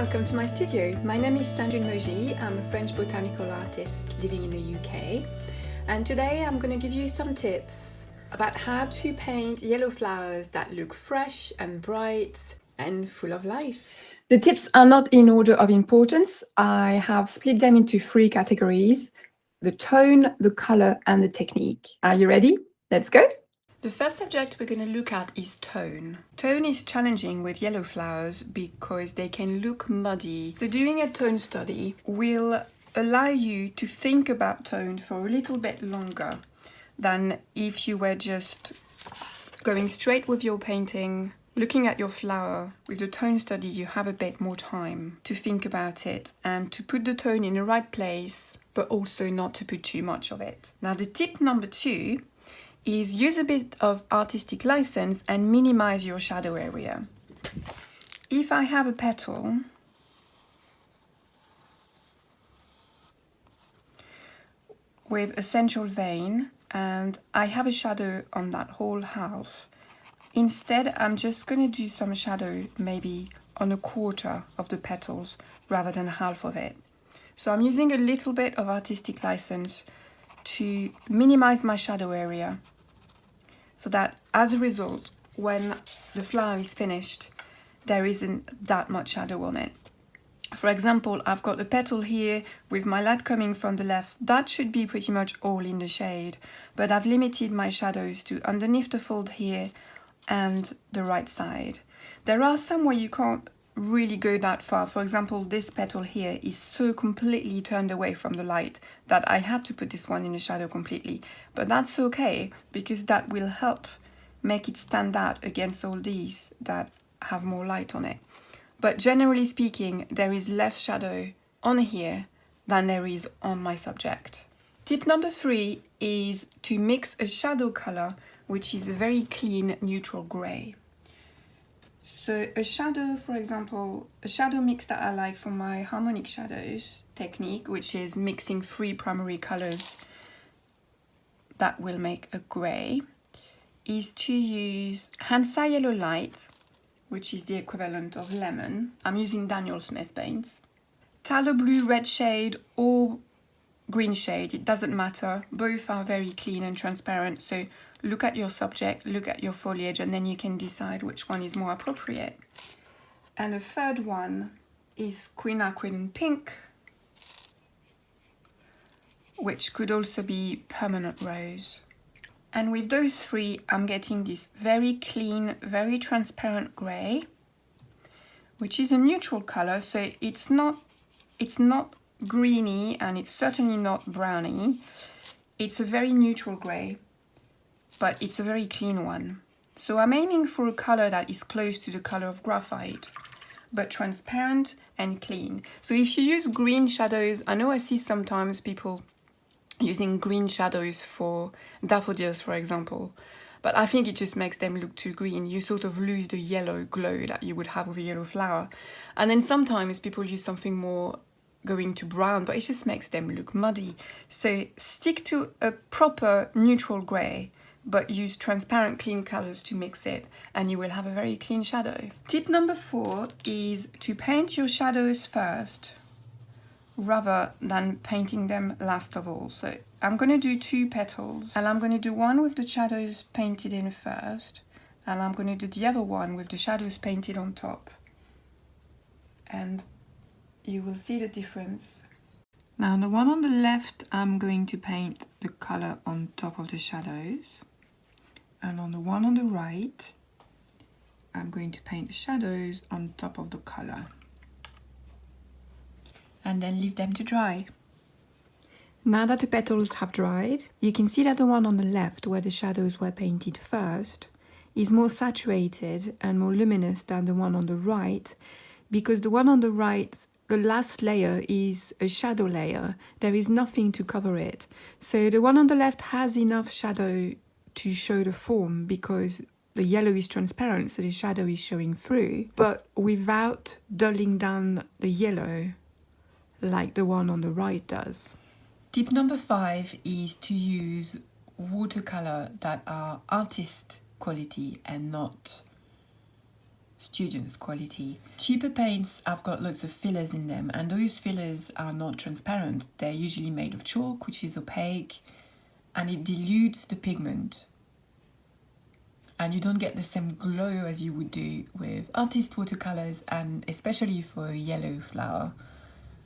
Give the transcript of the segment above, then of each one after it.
welcome to my studio. My name is Sandrine Maugy. I'm a French botanical artist living in the UK. And today I'm going to give you some tips about how to paint yellow flowers that look fresh and bright and full of life. The tips are not in order of importance. I have split them into 3 categories: the tone, the color, and the technique. Are you ready? Let's go! The first subject we're going to look at is tone. Tone is challenging with yellow flowers because they can look muddy. So doing a tone study will allow you to think about tone for a little bit longer than if you were just going straight with your painting, looking at your flower. With the tone study, you have a bit more time to think about it and to put the tone in the right place, but also not to put too much of it. Now, the tip number 2 is use a bit of artistic license and minimize your shadow area. If I have a petal with a central vein and I have a shadow on that whole half, instead I'm just going to do some shadow maybe on a quarter of the petals rather than half of it. So I'm using a little bit of artistic license to minimize my shadow area, so that as a result, when the flower is finished, there isn't that much shadow on it. For example, I've got a petal here with my light coming from the left. That should be pretty much all in the shade, but I've limited my shadows to underneath the fold here and the right side. There are some where you can't really go that far. For example, this petal here is so completely turned away from the light that I had to put this one in the shadow completely. But that's okay, because that will help make it stand out against all these that have more light on it. But generally speaking, there is less shadow on here than there is on my subject. Tip number 3 is to mix a shadow color, which is a very clean neutral gray. So a shadow, for example, a shadow mix that I like for my harmonic shadows technique, which is mixing 3 primary colors that will make a gray, is to use Hansa Yellow Light, which is the equivalent of lemon. I'm using Daniel Smith paints. Tallow Blue red shade or green shade, it doesn't matter. Both are very clean and transparent. So look at your subject, look at your foliage, and then you can decide which one is more appropriate. And the third one is Quinacridone Pink, which could also be Permanent Rose. And with those 3, I'm getting this very clean, very transparent grey, which is a neutral color. So it's not greeny and it's certainly not browny. It's a very neutral grey, but it's a very clean one. So I'm aiming for a color that is close to the color of graphite, but transparent and clean. So if you use green shadows, I know I see sometimes people using green shadows for daffodils, for example, but I think it just makes them look too green. You sort of lose the yellow glow that you would have with a yellow flower. And then sometimes people use something more going to brown, but it just makes them look muddy. So stick to a proper neutral grey, but use transparent clean colors to mix it, and you will have a very clean shadow. Tip number 4 is to paint your shadows first rather than painting them last of all. So I'm going to do 2 petals, and I'm going to do one with the shadows painted in first, and I'm going to do the other one with the shadows painted on top. And you will see the difference. Now the one on the left, I'm going to paint the color on top of the shadows. And on the one on the right, I'm going to paint the shadows on top of the color. And then leave them to dry. Now that the petals have dried, you can see that the one on the left, where the shadows were painted first, is more saturated and more luminous than the one on the right, because the one on the right, the last layer is a shadow layer. There is nothing to cover it. So the one on the left has enough shadow to show the form because the yellow is transparent, so the shadow is showing through, but without dulling down the yellow like the one on the right does. Tip number 5 is to use watercolor that are artist quality and not student's quality. Cheaper paints have got lots of fillers in them, and those fillers are not transparent. They're usually made of chalk, which is opaque, and it dilutes the pigment. And you don't get the same glow as you would do with artist watercolors, and especially for a yellow flower.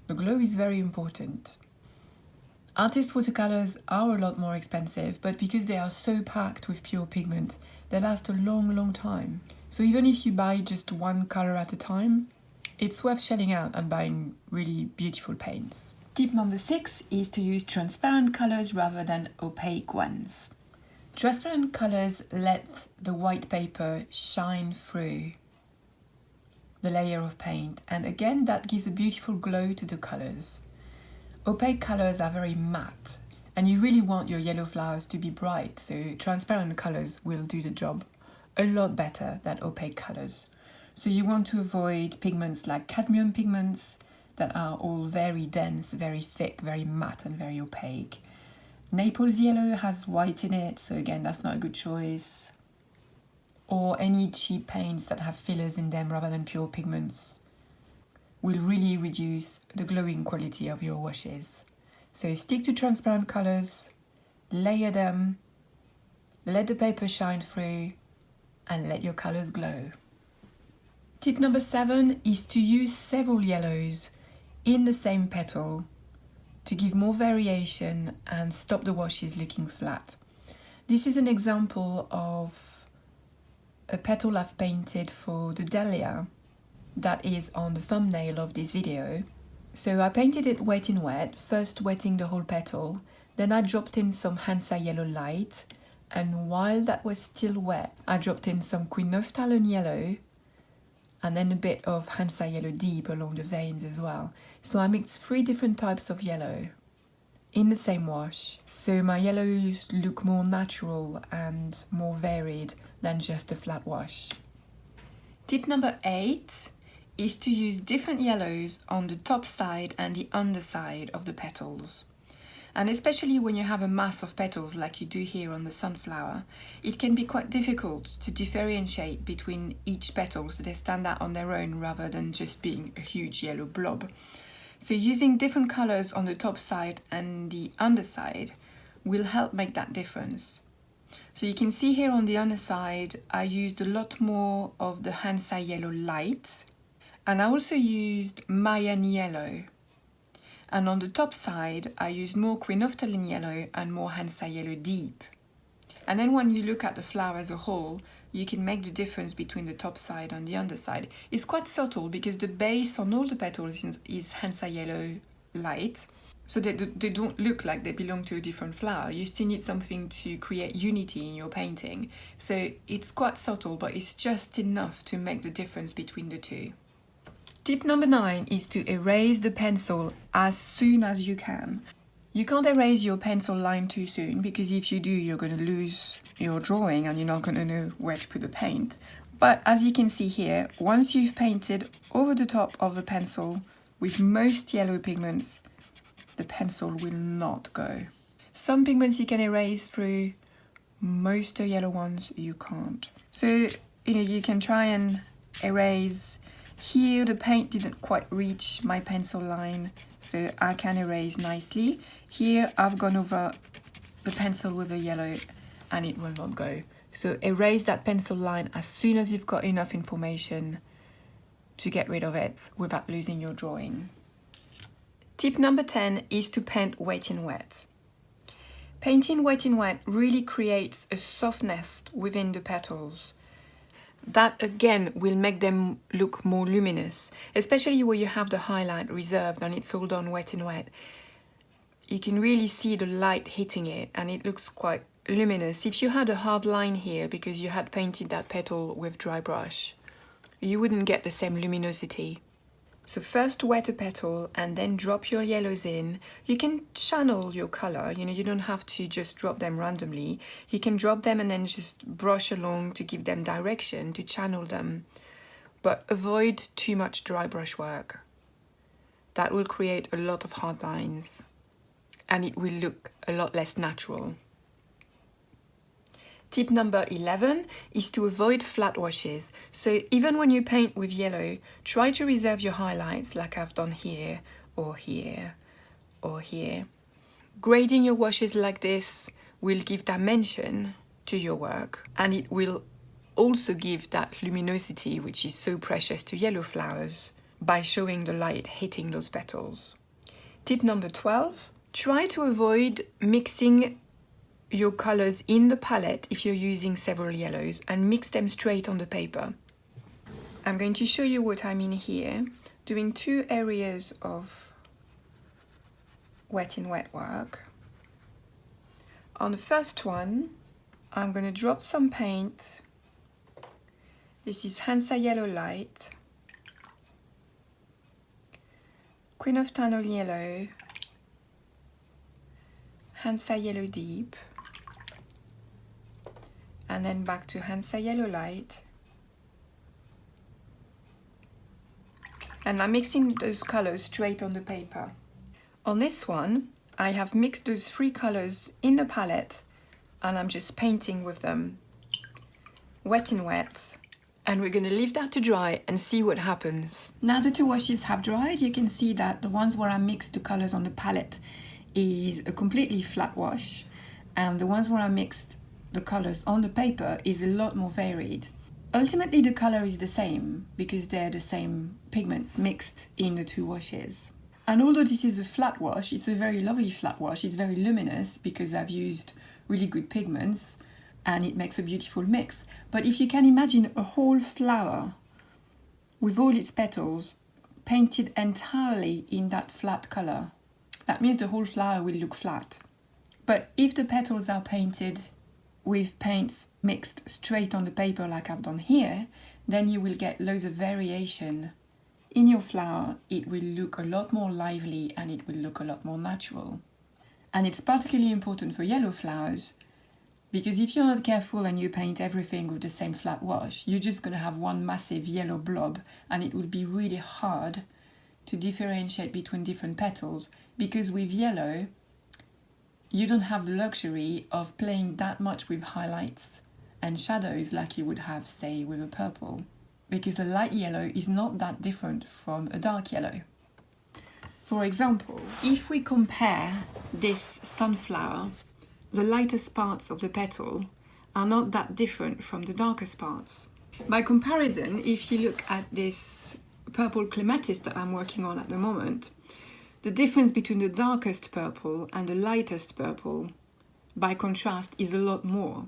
The glow is very important. Artist watercolors are a lot more expensive, but because they are so packed with pure pigment, they last a long time. So even if you buy just one color at a time, it's worth shelling out and buying really beautiful paints. Tip number 6 is to use transparent colors rather than opaque ones. Transparent colors let the white paper shine through the layer of paint, and again that gives a beautiful glow to the colors. Opaque colors are very matte, and you really want your yellow flowers to be bright, so transparent colors will do the job a lot better than opaque colors. So you want to avoid pigments like cadmium pigments that are all very dense, very thick, very matte and very opaque. Naples yellow has white in it, so again that's not a good choice. Or any cheap paints that have fillers in them rather than pure pigments will really reduce the glowing quality of your washes. So stick to transparent colors, layer them, let the paper shine through, and let your colors glow. Tip number 7 is to use several yellows in the same petal to give more variation and stop the washes looking flat. This is an example of a petal I've painted for the dahlia that is on the thumbnail of this video. So I painted it wet in wet, first wetting the whole petal, then I dropped in some Hansa Yellow Light, and while that was still wet, I dropped in some Queen of Talon Yellow, and then a bit of Hansa Yellow Deep along the veins as well. So I mixed 3 different types of yellow in the same wash, so my yellows look more natural and more varied than just a flat wash. Tip number 8 is to use different yellows on the top side and the underside of the petals. And especially when you have a mass of petals like you do here on the sunflower, it can be quite difficult to differentiate between each petal so they stand out on their own rather than just being a huge yellow blob. So using different colors on the top side and the underside will help make that difference. So you can see here on the underside, I used a lot more of the Hansa Yellow Light, and I also used Mayan Yellow. And on the top side, I used more Queen of Talon Yellow and more Hansa Yellow Deep. And then when you look at the flower as a whole, you can make the difference between the top side and the underside. It's quite subtle because the base on all the petals is Hansa Yellow Light, so they don't look like they belong to a different flower. You still need something to create unity in your painting. So it's quite subtle, but it's just enough to make the difference between the two. Tip number 9 is to erase the pencil as soon as you can. You can't erase your pencil line too soon, because if you do, you're going to lose your drawing and you're not going to know where to put the paint. But as you can see here, once you've painted over the top of the pencil with most yellow pigments, the pencil will not go. Some pigments you can erase through, most of the yellow ones you can't. So, you can try and erase. Here the paint didn't quite reach my pencil line, so I can erase nicely. Here I've gone over the pencil with the yellow and it will not go. So erase that pencil line as soon as you've got enough information to get rid of it without losing your drawing. Tip number 10 is to paint wet in wet. Painting wet in wet really creates a softness within the petals. That again will make them look more luminous, especially where you have the highlight reserved and it's all done wet in wet. You can really see the light hitting it and it looks quite luminous. If you had a hard line here because you had painted that petal with dry brush, you wouldn't get the same luminosity. So first wet a petal and then drop your yellows in. You can channel your color, you don't have to just drop them randomly. You can drop them and then just brush along to give them direction, to channel them. But avoid too much dry brush work. That will create a lot of hard lines and it will look a lot less natural. Tip number 11 is to avoid flat washes. So even when you paint with yellow, try to reserve your highlights like I've done here or here or here. Grading your washes like this will give dimension to your work, and it will also give that luminosity which is so precious to yellow flowers by showing the light hitting those petals. Tip number 12, try to avoid mixing your colors in the palette if you're using several yellows, and mix them straight on the paper. I'm going to show you what I mean here, doing 2 areas of wet in wet work. On the first one, I'm going to drop some paint. This is Hansa Yellow Light, Queen of Tunnel Yellow, Hansa Yellow Deep, and then back to Hansa Yellow Light. And I'm mixing those colors straight on the paper. On this one, I have mixed those 3 colors in the palette, and I'm just painting with them, wet in wet. And we're going to leave that to dry and see what happens. Now the 2 washes have dried, you can see that the ones where I mixed the colors on the palette is a completely flat wash, and the ones where I mixed the colors on the paper is a lot more varied. Ultimately the color is the same because they're the same pigments mixed in the 2 washes. And although this is a flat wash, it's a very lovely flat wash. It's very luminous because I've used really good pigments and it makes a beautiful mix. But if you can imagine a whole flower with all its petals painted entirely in that flat color, that means the whole flower will look flat. But if the petals are painted with paints mixed straight on the paper like I've done here, then you will get loads of variation in your flower. It will look a lot more lively and it will look a lot more natural. And it's particularly important for yellow flowers because if you're not careful and you paint everything with the same flat wash, you're just going to have one massive yellow blob, and it will be really hard to differentiate between different petals, because with yellow you don't have the luxury of playing that much with highlights and shadows like you would have, say, with a purple, because a light yellow is not that different from a dark yellow. For example, if we compare this sunflower, the lightest parts of the petal are not that different from the darkest parts. By comparison, if you look at this purple clematis that I'm working on at the moment, the difference between the darkest purple and the lightest purple, by contrast, is a lot more.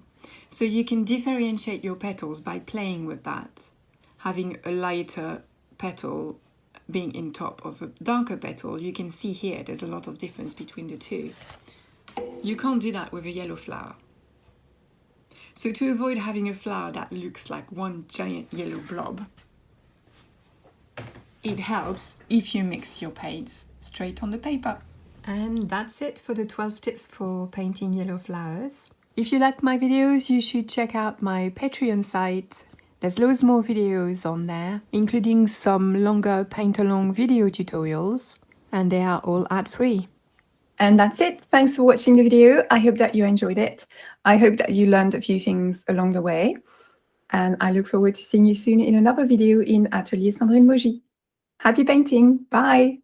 So you can differentiate your petals by playing with that. Having a lighter petal being in top of a darker petal, you can see here there's a lot of difference between the 2. You can't do that with a yellow flower. So to avoid having a flower that looks like one giant yellow blob, it helps if you mix your paints straight on the paper. And that's it for the 12 tips for painting yellow flowers. If you like my videos, you should check out my Patreon site. There's loads more videos on there, including some longer paint-along video tutorials, and they are all ad-free. And that's it. Thanks for watching the video. I hope that you enjoyed it. I hope that you learned a few things along the way. And I look forward to seeing you soon in another video in Atelier Sandrine Maugy. Happy painting. Bye.